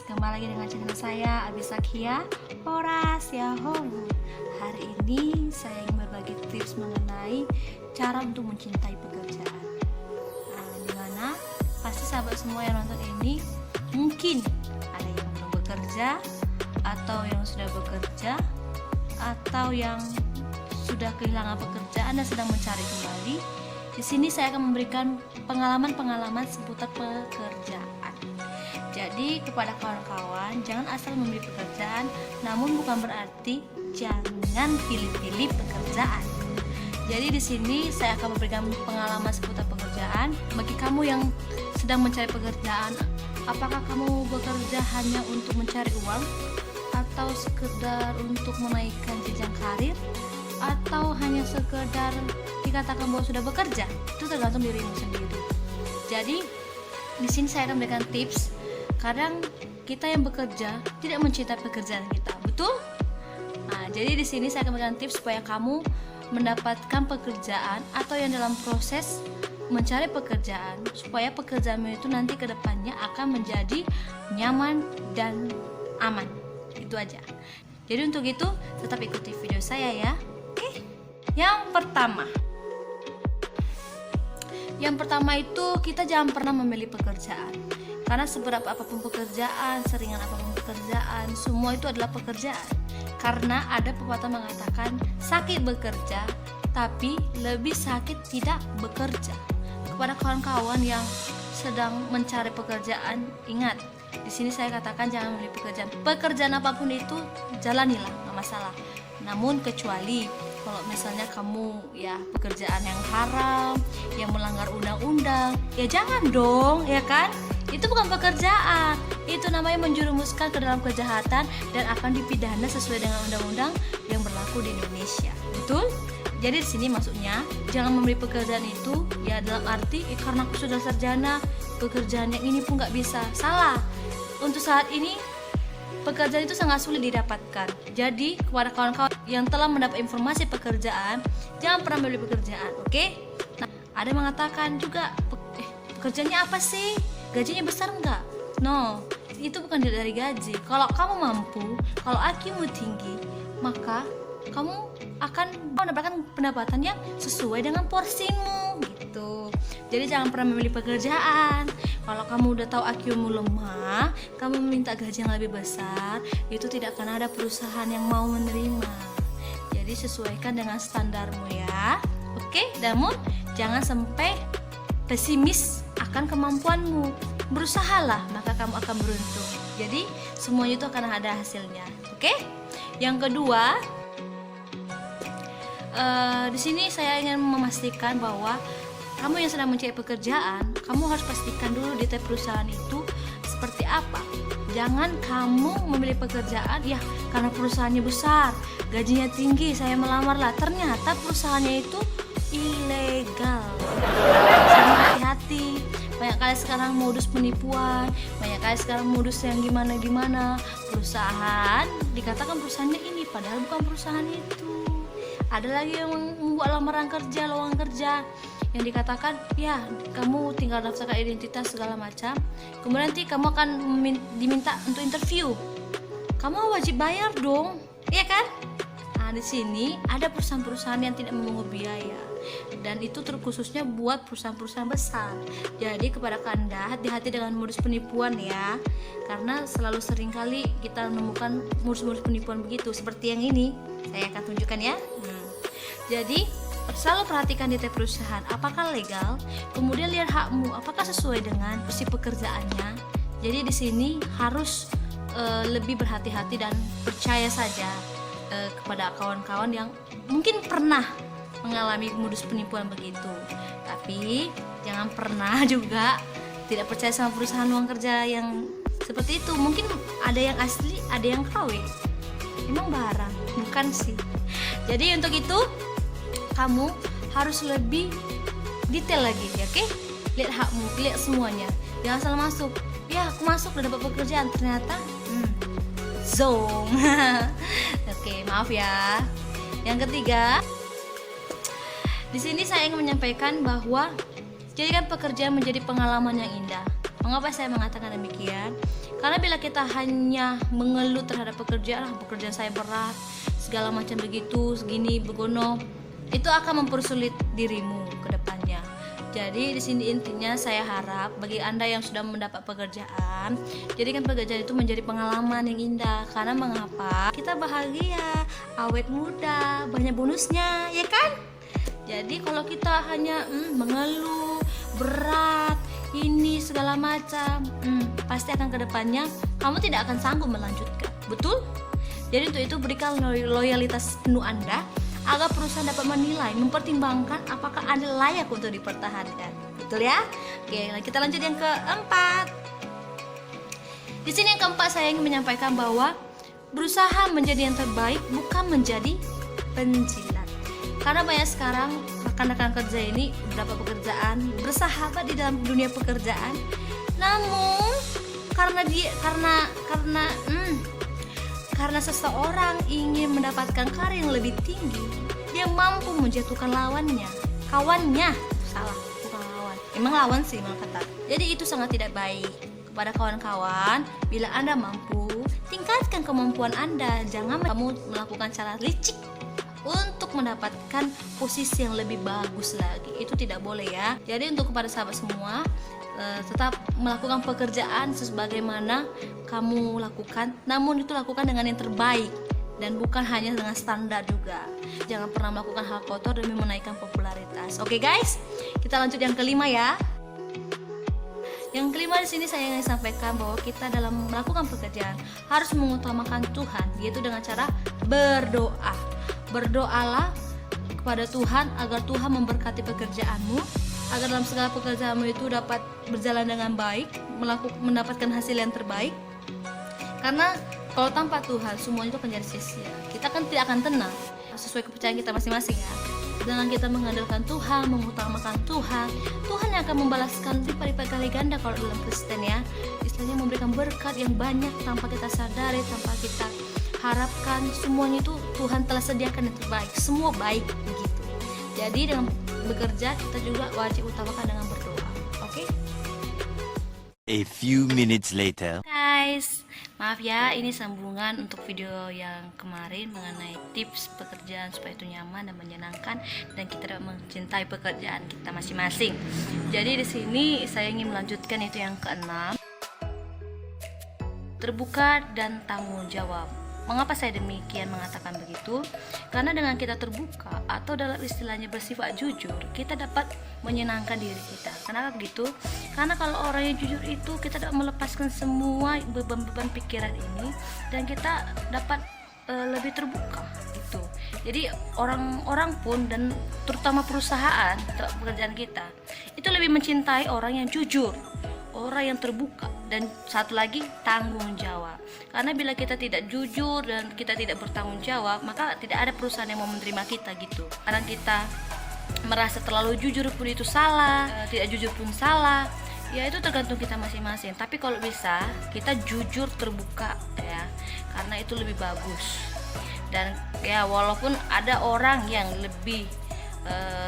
kembali lagi dengan channel saya Abisakia Horas Yahoo. Hari ini saya ingin berbagi tips mengenai cara untuk mencintai pekerjaan. Dimana pasti sahabat semua yang nonton ini mungkin ada yang belum bekerja, atau yang sudah bekerja, atau yang sudah kehilangan pekerjaan dan sedang mencari kembali. Di sini saya akan memberikan pengalaman-pengalaman seputar pekerjaan. Jadi kepada kawan-kawan, jangan asal memilih pekerjaan, namun bukan berarti jangan pilih-pilih pekerjaan. Jadi di sini saya akan memberikan pengalaman seputar pekerjaan. Bagi kamu yang sedang mencari pekerjaan, apakah kamu bekerja hanya untuk mencari uang, atau sekedar untuk menaikkan jenjang karir, atau hanya sekedar dikatakan bahwa sudah bekerja? Itu tergantung dirimu sendiri. Jadi di sini saya akan memberikan tips. Kadang kita yang bekerja tidak mencintai pekerjaan kita, betul? Jadi di sini saya akan memberikan tips supaya kamu mendapatkan pekerjaan atau yang dalam proses mencari pekerjaan, supaya pekerjaanmu itu nanti ke depannya akan menjadi nyaman dan aman. Itu aja. Jadi untuk itu tetap ikuti video saya ya. Oke. Yang pertama itu kita jangan pernah memilih pekerjaan. Karena seberapa apapun pekerjaan, seringan apapun pekerjaan, semua itu adalah pekerjaan. Karena ada pepatah mengatakan sakit bekerja, tapi lebih sakit tidak bekerja. Kepada kawan-kawan yang sedang mencari pekerjaan, ingat, di sini saya katakan jangan memilih pekerjaan. Pekerjaan apapun itu jalanilah, nggak masalah. Namun kecuali kalau misalnya kamu ya pekerjaan yang haram, yang melanggar undang-undang, ya jangan dong, ya kan? Itu bukan pekerjaan, itu namanya menjerumuskan ke dalam kejahatan dan akan dipidana sesuai dengan undang-undang yang berlaku di Indonesia. Betul? Jadi di sini maksudnya jangan memilih pekerjaan itu ya dalam arti karena aku sudah sarjana, pekerjaan yang ini pun nggak bisa. Salah. Untuk saat ini pekerjaan itu sangat sulit didapatkan. Jadi kepada kawan-kawan yang telah mendapat informasi pekerjaan, jangan pernah memilih pekerjaan, oke? Nah, ada yang mengatakan juga pekerjaannya apa sih? Gajinya besar enggak? No, itu bukan dari gaji. Kalau kamu mampu, kalau IQ-mu tinggi, maka kamu akan mendapatkan pendapatan yang sesuai dengan porsimu gitu. Jadi jangan pernah memilih pekerjaan. Kalau kamu udah tahu IQ-mu lemah, kamu meminta gaji yang lebih besar, itu tidak akan ada perusahaan yang mau menerima. Jadi sesuaikan dengan standarmu ya. Oke, namun jangan sampai pesimis akan kemampuanmu. Berusahalah, maka kamu akan beruntung. Jadi semuanya itu akan ada hasilnya. Oke? Yang kedua, di sini saya ingin memastikan bahwa kamu yang sedang mencari pekerjaan, kamu harus pastikan dulu detail perusahaan itu seperti apa. Jangan kamu memilih pekerjaan ya karena perusahaannya besar, gajinya tinggi, saya melamarlah. Ternyata perusahaannya itu ilegal. Sangat hati-hati. Banyak kali sekarang modus penipuan, banyak kali sekarang modus yang gimana-gimana. Perusahaan dikatakan perusahaannya ini, padahal bukan perusahaan itu. Ada lagi yang membuat lamaran kerja, lowongan kerja yang dikatakan ya kamu tinggal daftarkan identitas segala macam, kemudian nanti kamu akan diminta untuk interview. Kamu wajib bayar dong, iya kan? Nah, di sini ada perusahaan-perusahaan yang tidak memungut biaya, dan itu terkhususnya buat perusahaan-perusahaan besar. Jadi kepada Anda, hati-hati dengan modus penipuan ya, karena selalu sering kali kita menemukan modus-modus penipuan begitu, seperti yang ini saya akan tunjukkan ya. Jadi selalu perhatikan detail perusahaan, apakah legal, kemudian lihat hakmu, apakah sesuai dengan porsi pekerjaannya. Jadi di sini harus lebih berhati-hati dan percaya saja kepada kawan-kawan yang mungkin pernah mengalami modus penipuan begitu. Tapi jangan pernah juga tidak percaya sama perusahaan uang kerja yang seperti itu. Mungkin ada yang asli, ada yang KW. Emang barang, bukan sih. Jadi untuk itu kamu harus lebih detail lagi ya, oke? Lihat hakmu, lihat semuanya. Jangan salah masuk. Ya, aku masuk udah dapat pekerjaan, ternyata zong. Oke, maaf ya. Yang ketiga, di sini saya ingin menyampaikan bahwa jadikan pekerjaan menjadi pengalaman yang indah. Mengapa saya mengatakan demikian? Karena bila kita hanya mengeluh terhadap pekerjaan saya berat, segala macam begitu, segini, begono, itu akan mempersulit dirimu ke depannya. Jadi di sini intinya saya harap bagi Anda yang sudah mendapat pekerjaan, jadikan pekerjaan itu menjadi pengalaman yang indah. Karena mengapa? Kita bahagia, awet muda, banyak bonusnya, ya kan? Jadi kalau kita hanya mengeluh, berat, ini segala macam, pasti akan ke depannya kamu tidak akan sanggup melanjutkan. Betul? Jadi untuk itu berikan loyalitas penuh Anda agar perusahaan dapat menilai, mempertimbangkan apakah Anda layak untuk dipertahankan. Betul ya? Oke, kita lanjut yang keempat. Di sini yang keempat saya ingin menyampaikan bahwa berusaha menjadi yang terbaik bukan menjadi penjilat. Karena banyak sekarang rekan-rekan kerja ini beberapa pekerjaan bersahabat di dalam dunia pekerjaan, namun karena seseorang ingin mendapatkan karir yang lebih tinggi, dia mampu menjatuhkan kawannya, bukan lawan. Emang lawan sih memang kata. Jadi itu sangat tidak baik. Kepada kawan-kawan, bila Anda mampu, tingkatkan kemampuan Anda. Jangan kamu melakukan cara licik untuk mendapatkan posisi yang lebih bagus lagi. Itu tidak boleh ya. Jadi untuk kepada sahabat semua, tetap melakukan pekerjaan sebagaimana kamu lakukan, namun itu lakukan dengan yang terbaik dan bukan hanya dengan standar juga. Jangan pernah melakukan hal kotor demi menaikkan popularitas. Oke guys, kita lanjut yang kelima ya. Yang kelima di sini saya ingin sampaikan bahwa kita dalam melakukan pekerjaan harus mengutamakan Tuhan, yaitu dengan cara berdoa. Berdoalah kepada Tuhan agar Tuhan memberkati pekerjaanmu, agar dalam segala pekerjaanmu itu dapat berjalan dengan baik, mendapatkan hasil yang terbaik. Karena kalau tanpa Tuhan semuanya itu akan jadi sia-sia. Kita kan tidak akan tenang sesuai kepercayaan kita masing-masing ya. Dengan kita mengandalkan Tuhan, mengutamakan Tuhan, Tuhan yang akan membalaskan lipat-lipat kali ganda kalau dalam Kristen ya. Istilahnya memberikan berkat yang banyak tanpa kita sadari, tanpa kita harapkan. Semuanya itu Tuhan telah sediakan yang terbaik. Semua baik begitu. Jadi dengan bekerja kita juga wajib utamakan dengan berdoa. Oke? A few minutes later. Guys, maaf ya, ini sambungan untuk video yang kemarin mengenai tips pekerjaan supaya itu nyaman dan menyenangkan dan kita dapat mencintai pekerjaan kita masing-masing. Jadi di sini saya ingin melanjutkan itu yang keenam, terbuka dan tanggung jawab. Mengapa saya demikian mengatakan begitu? Karena dengan kita terbuka atau dalam istilahnya bersifat jujur, kita dapat menyenangkan diri kita. Kenapa begitu? Karena kalau orang yang jujur itu kita dapat melepaskan semua beban-beban pikiran ini dan kita dapat lebih terbuka gitu. Jadi orang-orang pun dan terutama perusahaan pekerjaan kita itu lebih mencintai orang yang jujur, orang yang terbuka, dan satu lagi tanggung jawab. Karena bila kita tidak jujur dan kita tidak bertanggung jawab, maka tidak ada perusahaan yang mau menerima kita gitu. Karena kita merasa terlalu jujur pun itu salah, tidak jujur pun salah. Ya itu tergantung kita masing-masing. Tapi kalau bisa kita jujur terbuka ya, karena itu lebih bagus. Dan ya walaupun ada orang yang lebih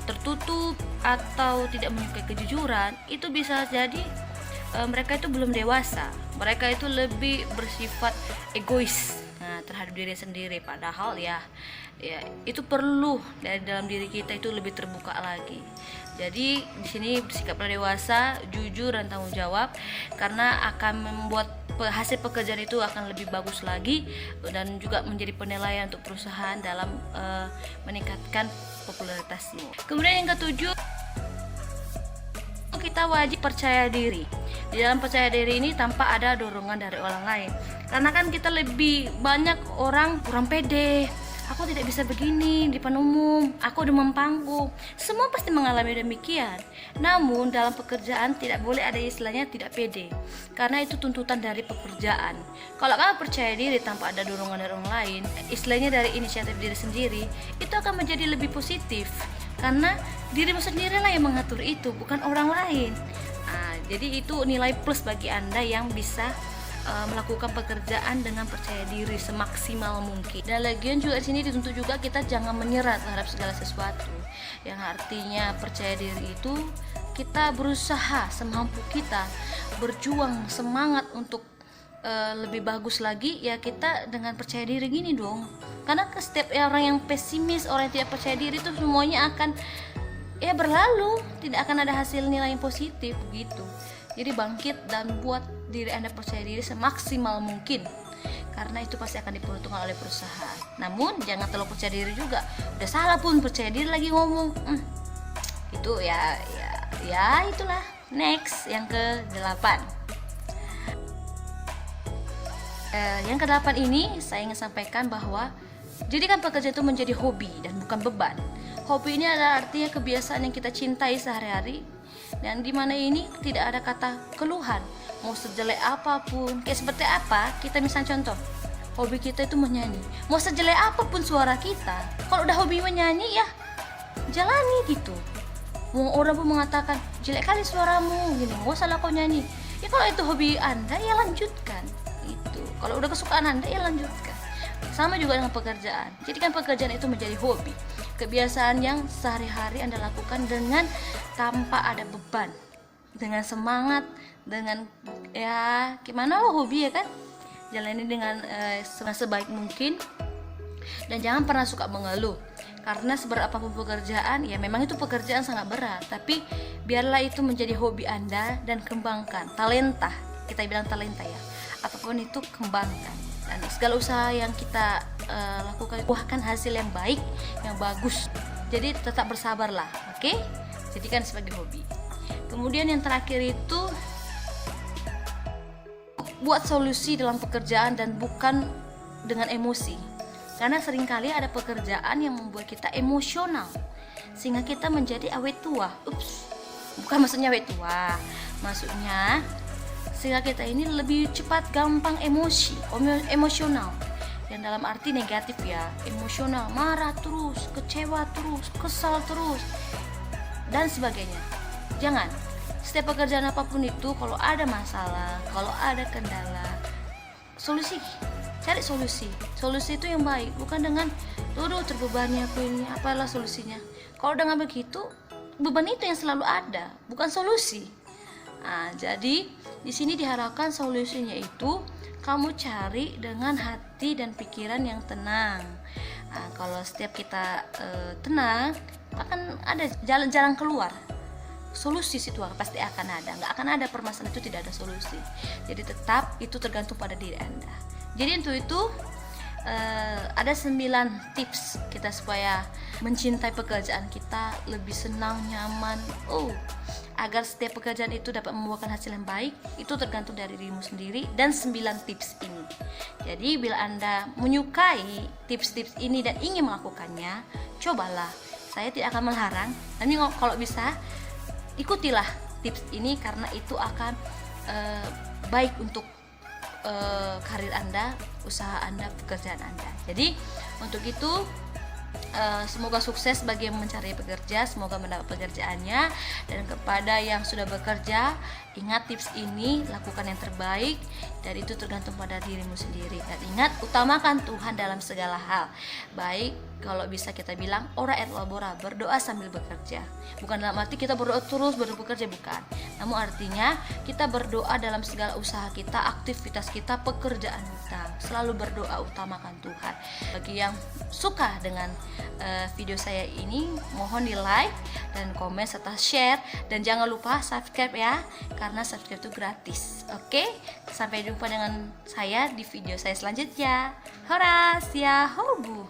tertutup atau tidak menyukai kejujuran, itu bisa jadi mereka itu belum dewasa, mereka itu lebih bersifat egois terhadap diri sendiri. Padahal ya itu perlu dari dalam diri kita itu lebih terbuka lagi. Jadi di sini bersikaplah dewasa, jujur dan tanggung jawab, karena akan membuat hasil pekerjaan itu akan lebih bagus lagi dan juga menjadi penilaian untuk perusahaan dalam meningkatkan popularitasnya. Kemudian yang ketujuh, kita wajib percaya diri. Di dalam percaya diri ini tanpa ada dorongan dari orang lain. Karena kan kita lebih banyak orang kurang pede. Aku tidak bisa begini di depan umum, aku demam panggung. Semua pasti mengalami demikian. Namun dalam pekerjaan tidak boleh ada istilahnya tidak pede, karena itu tuntutan dari pekerjaan. Kalau kamu percaya diri tanpa ada dorongan dari orang lain, istilahnya dari inisiatif diri sendiri, itu akan menjadi lebih positif. Karena dirimu sendirilah yang mengatur itu, bukan orang lain. Jadi itu nilai plus bagi Anda yang bisa melakukan pekerjaan dengan percaya diri semaksimal mungkin. Dan lagian juga di sini dituntut juga kita jangan menyerah terhadap segala sesuatu. Yang artinya percaya diri itu kita berusaha semampu kita, berjuang semangat untuk lebih bagus lagi, ya kita dengan percaya diri gini dong. Karena setiap orang yang pesimis, orang yang tidak percaya diri itu semuanya akan ya berlalu, tidak akan ada hasil nilai yang positif begitu. Jadi bangkit dan buat diri Anda percaya diri semaksimal mungkin, karena itu pasti akan diperuntukkan oleh perusahaan. Namun jangan terlalu percaya diri juga, udah salah pun percaya diri lagi ngomong, itu ya itulah. Next, yang ke-8. Yang ke-8 ini saya ingin sampaikan bahwa jadikan pekerjaan itu menjadi hobi dan bukan beban. Hobi ini adalah artinya kebiasaan yang kita cintai sehari-hari, dan di mana ini tidak ada kata keluhan. Mau sejelek apapun, kayak seperti apa, kita misalnya contoh, hobi kita itu menyanyi. Mau sejelek apapun suara kita, kalau udah hobi menyanyi ya jalani gitu. Mau orang pun mengatakan jelek kali suaramu, gini, gak usah lah kau nyanyi. Ya kalau itu hobi Anda ya lanjutkan. Itu kalau udah kesukaan Anda ya lanjutkan. Sama juga dengan pekerjaan. Jadikan pekerjaan itu menjadi hobi, kebiasaan yang sehari-hari Anda lakukan dengan tanpa ada beban, dengan semangat, dengan ya gimana lo hobi ya kan, jalani dengan sebaik mungkin. Dan jangan pernah suka mengeluh, karena seberat apapun pekerjaan, ya memang itu pekerjaan sangat berat, tapi biarlah itu menjadi hobi Anda dan kembangkan talenta. Kita bilang talenta ya, apapun itu kembangkan, dan segala usaha yang kita lakukan buahkan hasil yang baik, yang bagus. Jadi tetap bersabarlah, oke? Jadikan sebagai hobi. Kemudian yang terakhir itu buat solusi dalam pekerjaan dan bukan dengan emosi. Karena seringkali ada pekerjaan yang membuat kita emosional, sehingga kita menjadi awet tua. Bukan maksudnya awet tua, maksudnya sehingga kita ini lebih cepat gampang emosional. Yang dalam arti negatif ya, emosional, marah terus, kecewa terus, kesal terus, dan sebagainya. Jangan. Setiap pekerjaan apapun itu, kalau ada masalah, kalau ada kendala, cari solusi. Solusi itu yang baik, bukan dengan terbebani aku ini, apalah solusinya. Kalau dengan begitu, beban itu yang selalu ada, bukan solusi. Nah, jadi di sini diharapkan solusinya itu kamu cari dengan hati dan pikiran yang tenang. Nah, kalau setiap kita tenang, akan ada jalan keluar. Solusi situasi pasti akan ada, nggak akan ada permasalahan itu tidak ada solusi. Jadi tetap itu tergantung pada diri Anda. Jadi untuk itu ada 9 tips kita supaya mencintai pekerjaan kita, lebih senang, nyaman, agar setiap pekerjaan itu dapat membuahkan hasil yang baik. Itu tergantung dari dirimu sendiri dan 9 tips ini. Jadi bila Anda menyukai tips-tips ini dan ingin melakukannya, cobalah. Saya tidak akan melarang, tapi kalau bisa ikutilah tips ini, karena itu akan baik untuk karir Anda, usaha Anda, pekerjaan Anda. Jadi untuk itu semoga sukses bagi yang mencari pekerja, semoga mendapat pekerjaannya. Dan kepada yang sudah bekerja, ingat tips ini, lakukan yang terbaik, dan itu tergantung pada dirimu sendiri. Dan ingat, utamakan Tuhan dalam segala hal. Baik, kalau bisa kita bilang ora et labora, berdoa sambil bekerja. Bukan dalam arti kita berdoa terus baru bekerja, bukan. Namun artinya kita berdoa dalam segala usaha kita, aktivitas kita, pekerjaan kita. Selalu berdoa, utamakan Tuhan. Bagi yang suka dengan video saya ini, mohon di like dan komen serta share, dan jangan lupa subscribe ya, karena subscribe itu gratis. Oke, sampai jumpa dengan saya di video saya selanjutnya. Horas ya hobu.